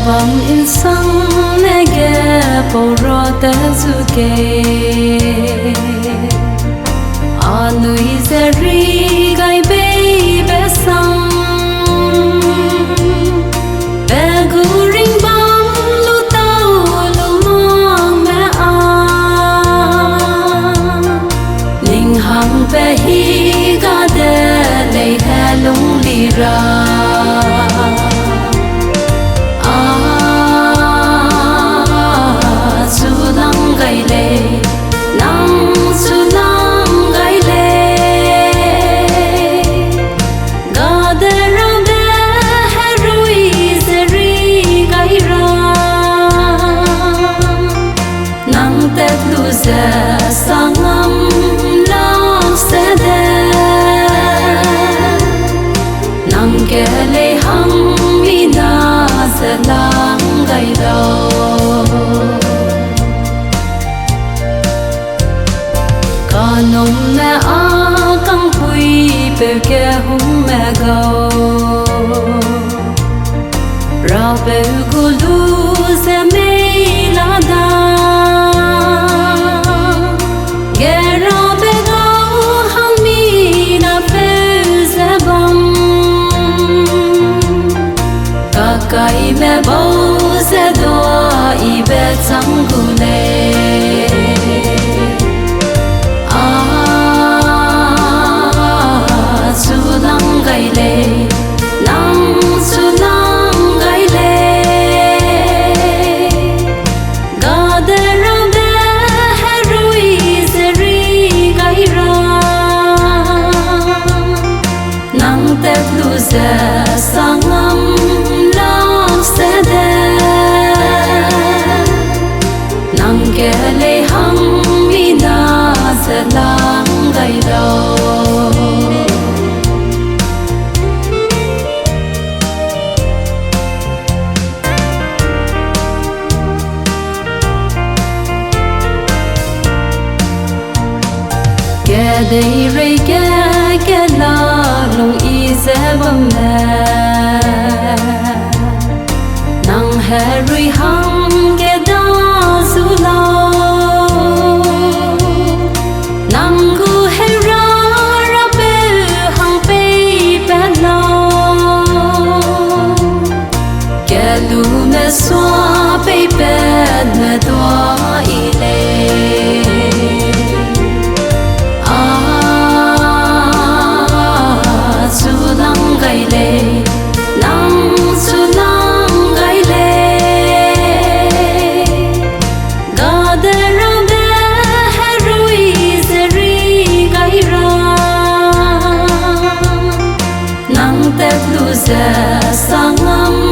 bam insan nege porota zuke anu izeri gai baby sang beguring bam lu tau lu mong me a ning hang pe hi ga de lei he lung li ra sangam lang se de nang ke le hang mi na se lang gai lo kanom me a kang pui pe ke hum me go ra pe ku lu se me la da kai me bo se do I be chang gu le a su lang gai le nang su lang gai le ga de ra be ha rui se ri gai ra nang te lu se sangam nang ke le hang mi na se lang gai lo ke dei re ke la lung I se bam me nang he rui hang ke da su lo nang gu he ra ra pe hang pe pe lo ke lu me swa pe pe me do I le su lang gai le nang su lang gai le ga de ra be ha rui se ri gai ra nang te lu se sangam